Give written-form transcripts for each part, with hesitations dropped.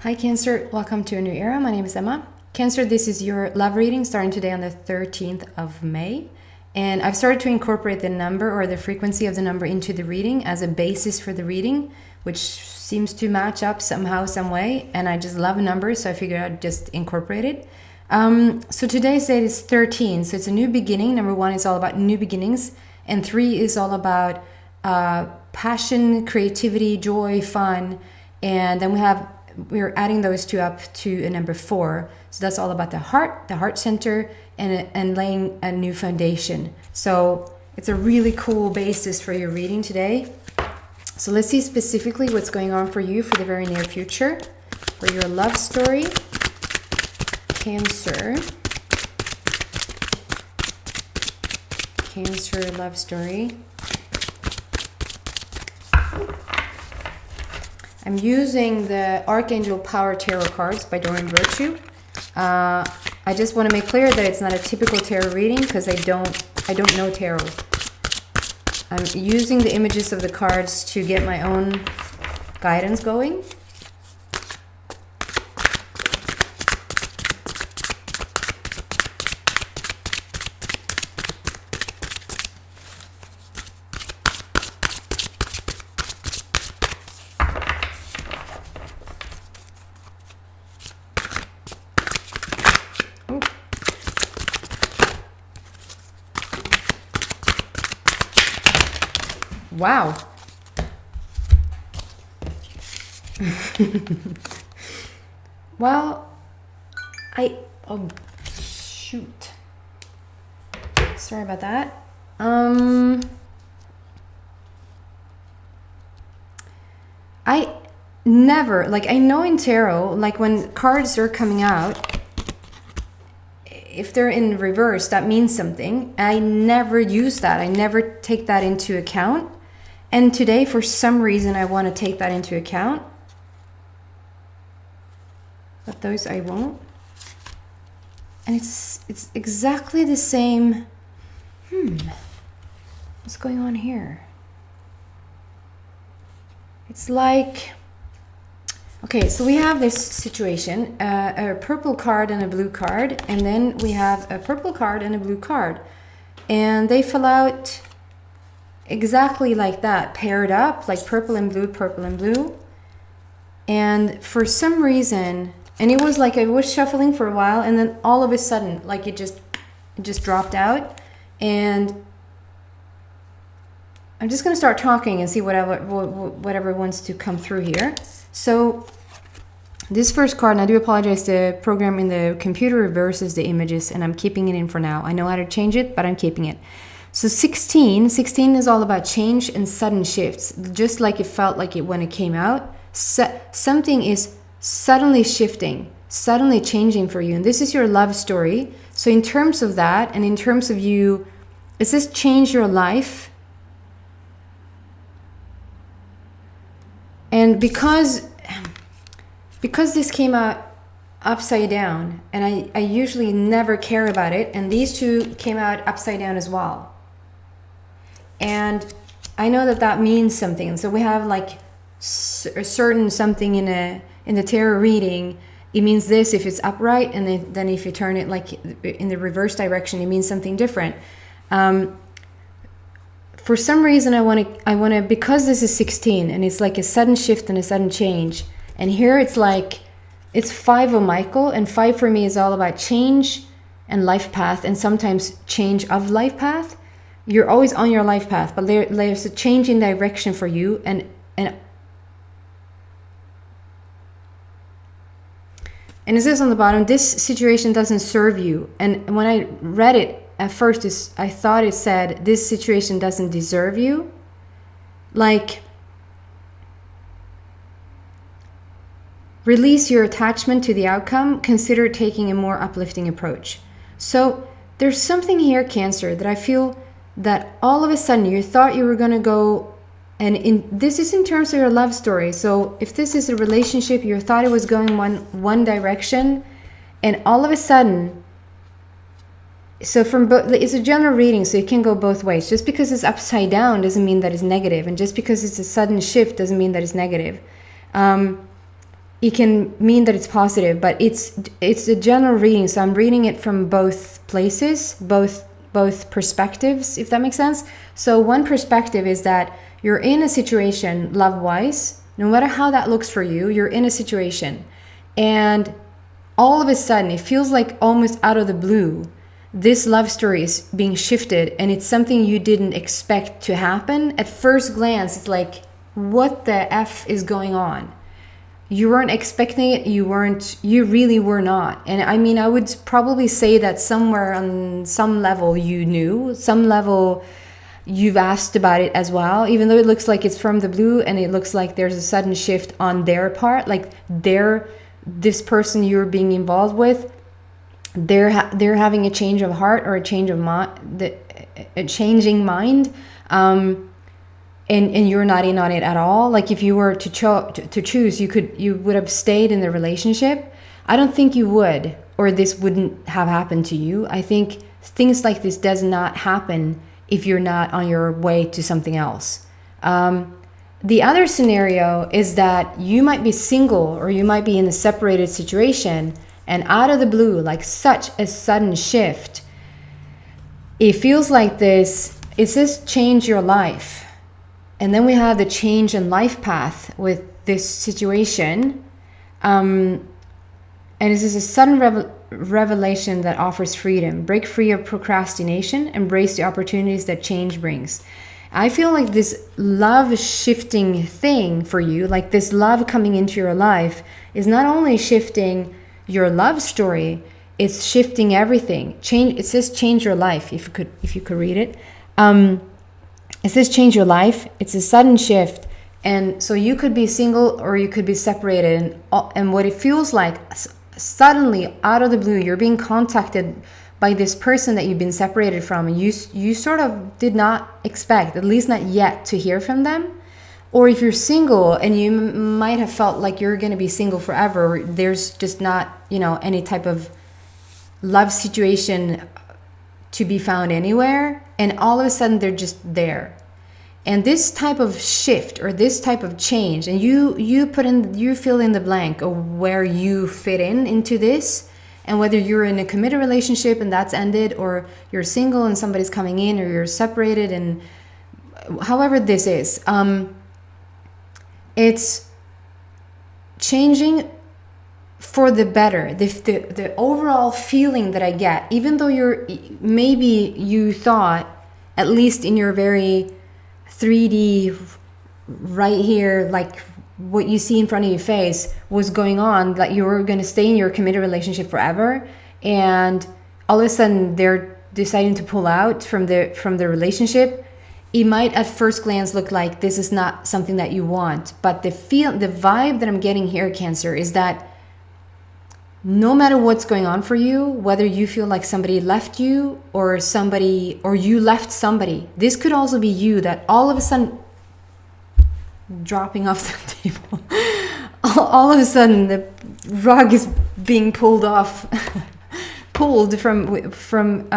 Hi Cancer, welcome to a new era. My name is Emma. Cancer, this is your love reading starting today on the 13th of May. And I've started to incorporate the number or the frequency of the number into the reading as a basis for the reading, which seems to match up somehow, some way. And I just love numbers, so I figured I'd just incorporate it. So today's date is 13, so it's a new beginning. Number 1 is all about new beginnings, and 3 is all about passion, creativity, joy, fun. And then we're adding those two up to a number 4. So that's all about the heart center, and laying a new foundation. So it's a really cool basis for your reading today. So let's see specifically what's going on for you for the very near future. For your love story, Cancer love story. I'm using the Archangel Power Tarot cards by Doreen Virtue. I just want to make clear that it's not a typical tarot reading because I don't know tarot. I'm using the images of the cards to get my own guidance going. Wow. Well, oh shoot. Sorry about that. I never, I know in tarot, when cards are coming out, if they're in reverse, that means something. I never use that. I never take that into account. And today, for some reason, I want to take that into account. But those I won't. And it's exactly the same. What's going on here? It's like... Okay, so we have this situation, a purple card and a blue card. And then we have a purple card and a blue card. And they fell out exactly like that, paired up, like purple and blue. And for some reason, and it was like I was shuffling for a while, and then all of a sudden, it just dropped out. And I'm just gonna start talking and see whatever wants to come through here. So this first card, and I do apologize, the program in the computer reverses the images, and I'm keeping it in for now. I know how to change it, but I'm keeping it. So 16 is all about change and sudden shifts, just like it felt like it when it came out. Something is suddenly shifting, suddenly changing for you. And this is your love story. So in terms of that, and in terms of you, does this change your life? And because this came out upside down, and I usually never care about it, and these two came out upside down as well. And I know that means something. So we have a certain something in the tarot reading. It means this if it's upright, and then if you turn it in the reverse direction, it means something different. For some reason, I want to, because this is 16, and it's like a sudden shift and a sudden change. And here it's 5 of Michael, and 5 for me is all about change and life path, and sometimes change of life path. You're always on your life path, but there's a change in direction for you, and it says on the bottom, this situation doesn't serve you. And when I read it at first, I thought it said, this situation doesn't deserve you. Release your attachment to the outcome. Consider taking a more uplifting approach. So there's something here, Cancer, that I feel that all of a sudden you thought you were going to go, and this is in terms of your love story. So if this is a relationship, you thought it was going one direction, and all of a sudden, so it's a general reading, so it can go both ways. Just because it's upside down doesn't mean that it's negative, and just because it's a sudden shift doesn't mean that it's negative. it can mean that it's positive, but it's a general reading, so I'm reading it from both places, both perspectives, if that makes sense. So one perspective is that you're in a situation, love-wise, no matter how that looks for you, you're in a situation, and all of a sudden it feels like almost out of the blue, this love story is being shifted, and it's something you didn't expect to happen. At first glance, it's like, what the F is going on? You weren't expecting it, you really were not. And I mean, I would probably say that somewhere on some level you knew, some level you've asked about it as well, even though it looks like it's from the blue and it looks like there's a sudden shift on their part, like this person you're being involved with, they're having a change of heart or a change of mind, a changing mind, and you're not in on it at all. Like if you were to choose, you would have stayed in the relationship. I don't think you would, or this wouldn't have happened to you. I think things like this does not happen if you're not on your way to something else. The other scenario is that you might be single, or you might be in a separated situation, and out of the blue, like such a sudden shift, it feels like this, it says change your life. And then we have the change in life path with this situation. And this is a sudden revelation that offers freedom. Break free of procrastination, embrace the opportunities that change brings. I feel like this love shifting thing for you, like this love coming into your life, is not only shifting your love story, it's shifting everything. Change. It says change your life. If you could read it, it says change your life. It's a sudden shift, and so you could be single or you could be separated, and what it feels like, suddenly out of the blue, you're being contacted by this person that you've been separated from, and you sort of did not expect, at least not yet, to hear from them. Or if you're single and you might have felt like you're going to be single forever, there's just not, any type of love situation to be found anywhere, and all of a sudden they're just there. And this type of shift or this type of change, and you fill in the blank of where you fit into this, and whether you're in a committed relationship and that's ended, or you're single and somebody's coming in, or you're separated, and however this is, it's changing for the better. The overall feeling that I get, even though you thought, at least in your very 3D right here, like what you see in front of your face was going on, that you were going to stay in your committed relationship forever, and all of a sudden they're deciding to pull out from the relationship. It might at first glance look like this is not something that you want, but the vibe that I'm getting here, Cancer, is that no matter what's going on for you, whether you feel like somebody left you or you left somebody, this could also be you that all of a sudden dropping off the table. All of a sudden the rug is being pulled from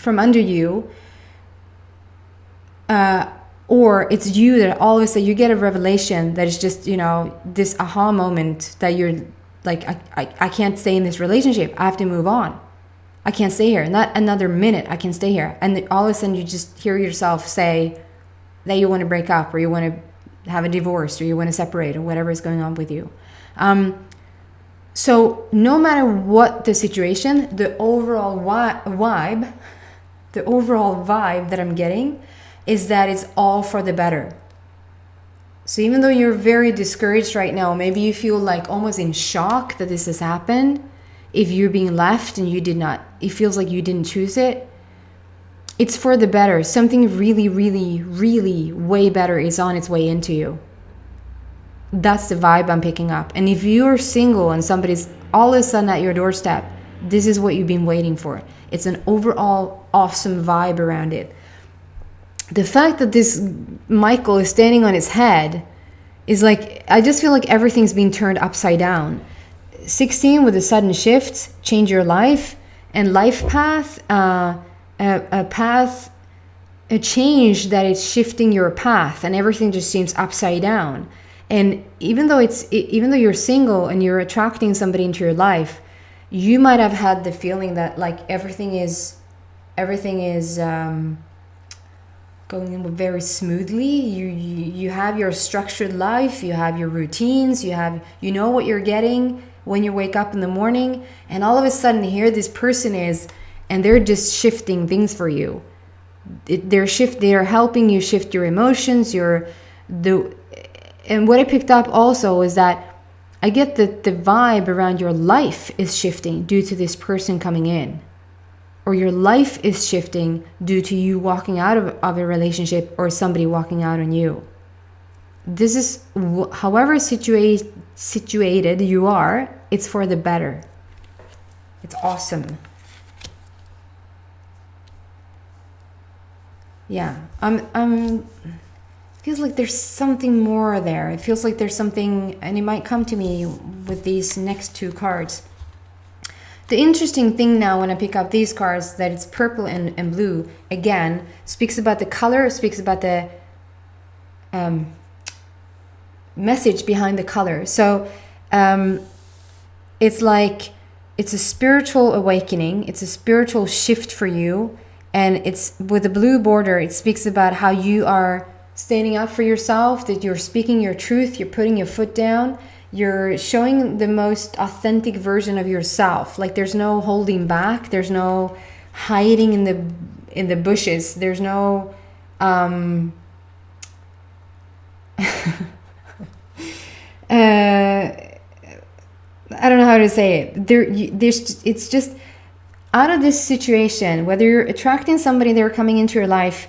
under you. Or it's you that all of a sudden you get a revelation that is just, this aha moment that you're like, I can't stay in this relationship. I have to move on. I can't stay here. Not another minute I can stay here. And then all of a sudden you just hear yourself say that you want to break up, or you want to have a divorce, or you want to separate, or whatever is going on with you. So no matter what the situation, the overall vibe that I'm getting is that it's all for the better. So even though you're very discouraged right now, maybe you feel like almost in shock that this has happened, if you're being left and it feels like you didn't choose it, it's for the better. Something really, really, really way better is on its way into you. That's the vibe I'm picking up. And if you're single and somebody's all of a sudden at your doorstep, this is what you've been waiting for. It's an overall awesome vibe around it. The fact that this Michael is standing on his head is like, I just feel like everything's being turned upside down. 16 with a sudden shift, change your life, and life path, a change that is shifting your path, and everything just seems upside down. And even though you're single and you're attracting somebody into your life, you might have had the feeling that like everything is going very smoothly. You have your structured life, you have your routines, you know what you're getting when you wake up in the morning, and all of a sudden here this person is, and they're just shifting things for you. They're helping you shift your emotions, and what I picked up also is that I get that the vibe around your life is shifting due to this person coming in. Or your life is shifting due to you walking out of a relationship or somebody walking out on you. This is, however situated you are, it's for the better. It's awesome. Yeah, feels like there's something more there. It feels like there's something, and it might come to me with these next two cards. The interesting thing now when I pick up these cards, that it's purple and blue, again, speaks about the color, speaks about the message behind the color. So it's like, it's a spiritual awakening, it's a spiritual shift for you, and it's with the blue border, it speaks about how you are standing up for yourself, that you're speaking your truth, you're putting your foot down, you're showing the most authentic version of yourself. Like there's no holding back, there's no hiding in the bushes, there's no I don't know how to say it. It's just out of this situation, whether you're attracting somebody, they're coming into your life,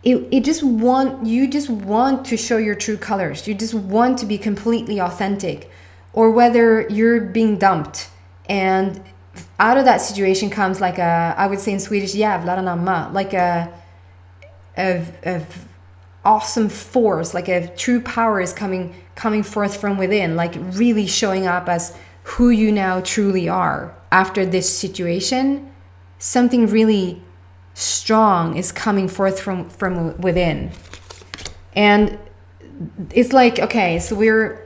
you just want to show your true colors. You just want to be completely authentic. Or whether you're being dumped, and out of that situation comes like I would say in Swedish, jävlar anamma, like a awesome force, like a true power is coming forth from within, like really showing up as who you now truly are. After this situation, something really strong is coming forth from within. And it's like, okay, so we're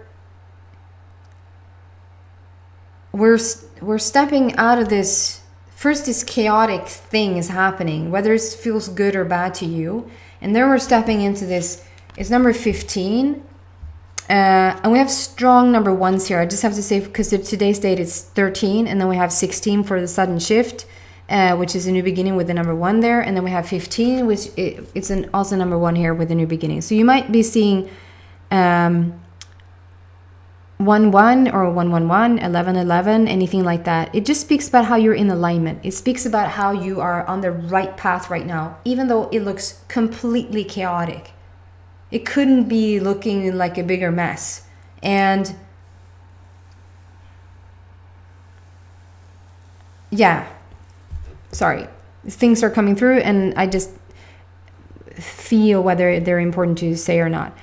stepping out of this. First, this chaotic thing is happening, whether it feels good or bad to you, and then we're stepping into this. It's number 15, and we have strong number ones here. I just have to say, because today's date is 13, and then we have 16 for the sudden shift, which is a new beginning with the number 1 there, and then we have 15, which it's also number 1 here with a new beginning. So you might be seeing 1-1 or 1-1-1, 11-11, anything like that. It just speaks about how you're in alignment. It speaks about how you are on the right path right now, even though it looks completely chaotic. It couldn't be looking like a bigger mess. And yeah, sorry, things are coming through, and I just feel whether they're important to say or not.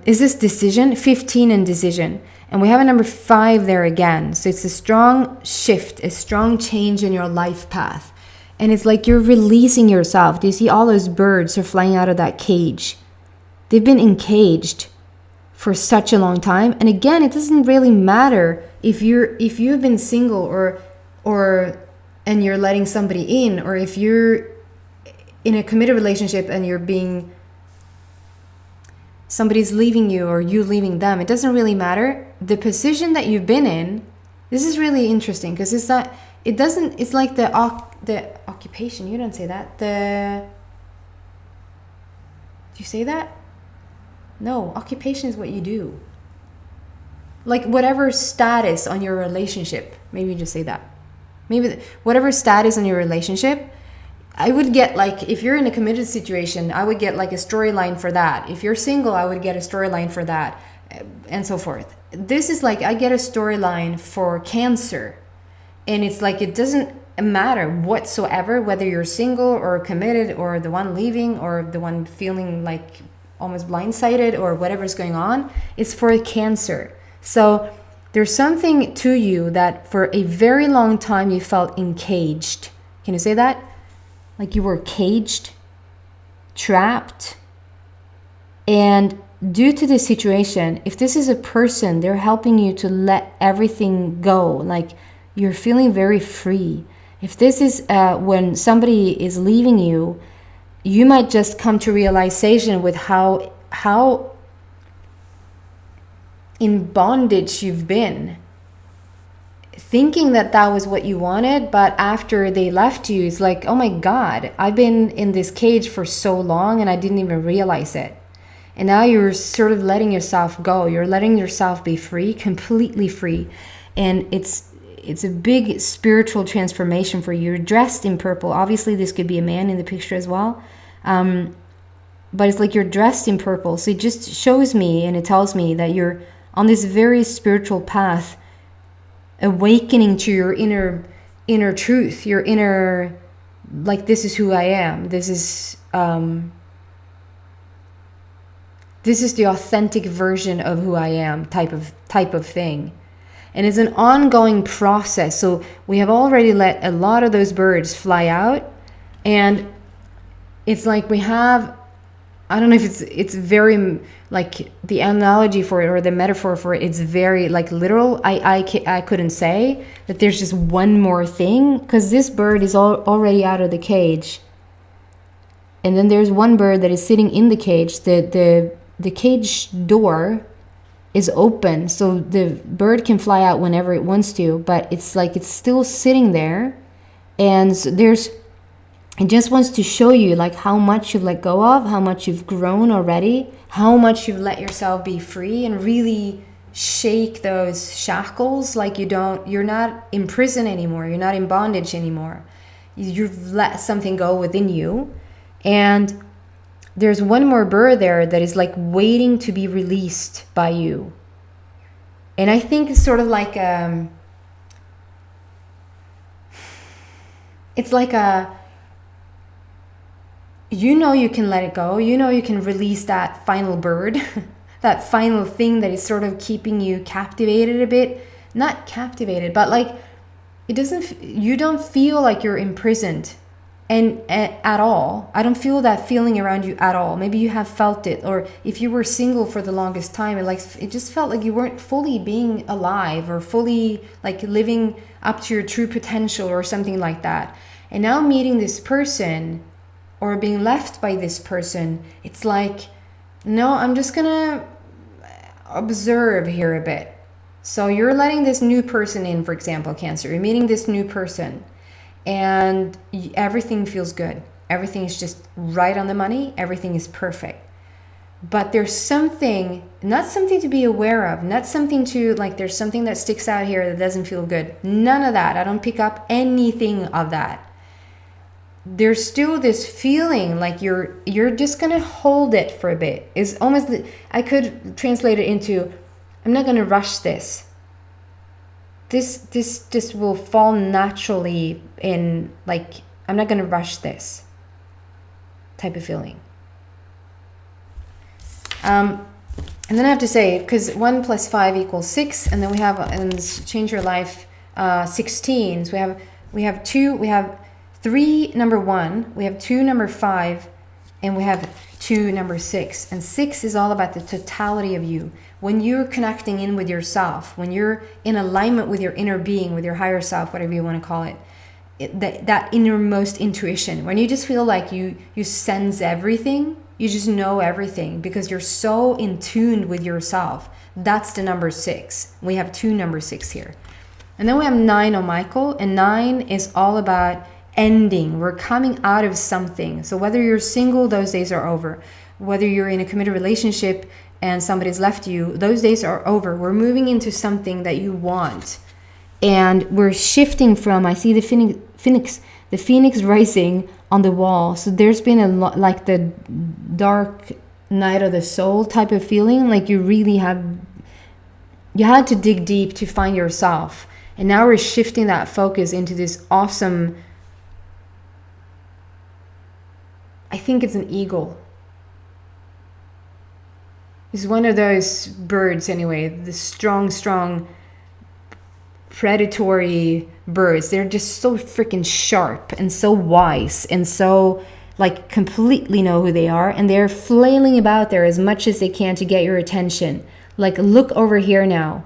Is this decision? 15 and decision. And we have a number 5 there again. So it's a strong shift, a strong change in your life path. And it's like you're releasing yourself. Do you see all those birds are flying out of that cage? They've been encaged for such a long time. And again, it doesn't really matter if you've been single and you're letting somebody in, or if you're in a committed relationship and somebody's leaving you or you leaving them. It doesn't really matter. The position that you've been in, this is really interesting, because it's like the occupation. You don't say that. Do you say that? No, occupation is what you do. Like whatever status on your relationship, maybe you just say that. Maybe whatever status on your relationship, I would get, like, if you're in a committed situation, I would get like a storyline for that. If you're single, I would get a storyline for that, and so forth. This is like, I get a storyline for Cancer. And it's like, it doesn't matter whatsoever whether you're single or committed, or the one leaving, or the one feeling like almost blindsided, or whatever's going on. It's for Cancer. So there's something to you that for a very long time you felt encaged. Can you say that? Like you were caged, trapped, And due to this situation, if this is a person, they're helping you to let everything go. Like you're feeling very free. If this is when somebody is leaving you, you might just come to realization with how in bondage you've been, thinking that that was what you wanted, but after they left you, it's like, oh my God, I've been in this cage for so long and I didn't even realize it. And now you're sort of letting yourself go. You're letting yourself be free, completely free. And it's a big spiritual transformation for you. You're dressed in purple. Obviously, this could be a man in the picture as well. But it's like you're dressed in purple. So it just shows me and it tells me that you're on this very spiritual path, awakening to your inner truth, your inner, like, this is who I am. This is the authentic version of who I am type of thing. And it's an ongoing process. So we have already let a lot of those birds fly out. And it's like we have, I don't know if it's very, like, the analogy for it or the metaphor for it, it's very, like, literal. I couldn't say that there's just one more thing, because this bird is already out of the cage. And then there's one bird that is sitting in the cage. The cage door is open, so the bird can fly out whenever it wants to, but it's like it's still sitting there. And so it just wants to show you, like, how much you've let go of, how much you've grown already, how much you've let yourself be free and really shake those shackles. Like you're not in prison anymore. You're not in bondage anymore. You've let something go within you. And there's one more bird there that is like waiting to be released by you. And I think it's sort of like it's like you can let it go. You can release that final bird, that final thing that is sort of keeping you captivated a bit. Not captivated, but like you don't feel like you're imprisoned. And at all. I don't feel that feeling around you at all. Maybe you have felt it, or if you were single for the longest time, it just felt like you weren't fully being alive or fully like living up to your true potential or something like that. And now meeting this person or being left by this person, it's like, no, I'm just gonna observe here a bit. So you're letting this new person in, for example, Cancer. You're meeting this new person. And everything feels good. Everything is just right on the money. Everything is perfect. But there's something, not something to be aware of, not something to, like, there's something that sticks out here that doesn't feel good. None of that. I don't pick up anything of that. There's still this feeling like you're just going to hold it for a bit. It's almost, I could translate it into, I'm not going to rush this. This just will fall naturally in, like, I'm not going to rush this type of feeling. And then I have to say, because 1 + 5 = 6, and then we have, and change your life, 16. So we have 3 number 1, we have 2 number 5, and we have 2 number 6. And 6 is all about the totality of you. When you're connecting in with yourself, when you're in alignment with your inner being, with your higher self, whatever you want to call it, that innermost intuition, when you just feel like you sense everything, you just know everything because you're so in tune with yourself. That's the number 6. We have 2 number 6 here. And then we have 9 on Michael, and 9 is all about ending. We're coming out of something. So whether you're single, those days are over. Whether you're in a committed relationship and somebody's left you, those days are over. We're moving into something that you want. And we're shifting from, I see the phoenix rising on the wall. So there's been a lot, like the dark night of the soul type of feeling. Like you had to dig deep to find yourself. And now we're shifting that focus into this awesome, I think it's an eagle. It's one of those birds anyway, the strong, predatory birds. They're just so freaking sharp and so wise and so like completely know who they are, and they're flailing about there as much as they can to get your attention. Like, look over here now.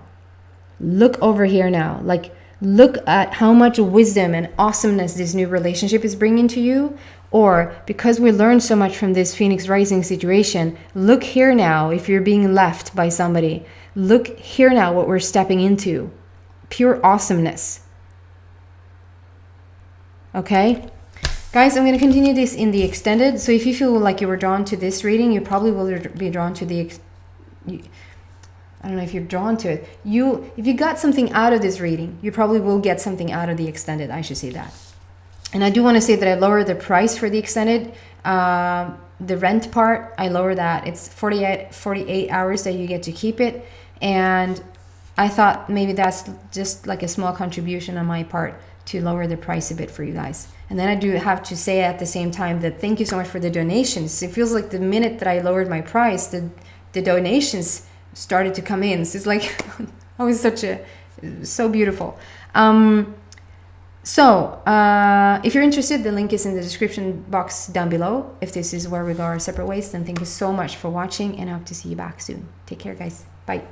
Look over here now. Like, look at how much wisdom and awesomeness this new relationship is bringing to you. Or because we learned so much from this Phoenix rising situation, look here now if you're being left by somebody. Look here now what we're stepping into. Pure awesomeness. Okay? Guys, I'm going to continue this in the extended. So if you feel like you were drawn to this reading, you probably will be drawn to the... I don't know if you're drawn to it. If you got something out of this reading, you probably will get something out of the extended. I should say that. And I do want to say that I lowered the price for the extended. The rent part, I lower that. It's 48 hours that you get to keep it. And I thought maybe that's just like a small contribution on my part to lower the price a bit for you guys. And then I do have to say at the same time that thank you so much for the donations. It feels like the minute that I lowered my price, the donations started to come in. So it's like, oh, it's so beautiful. If you're interested, the link is in the description box down below. If this is where we go our separate ways, then thank you so much for watching, and I hope to see you back soon. Take care, guys. Bye.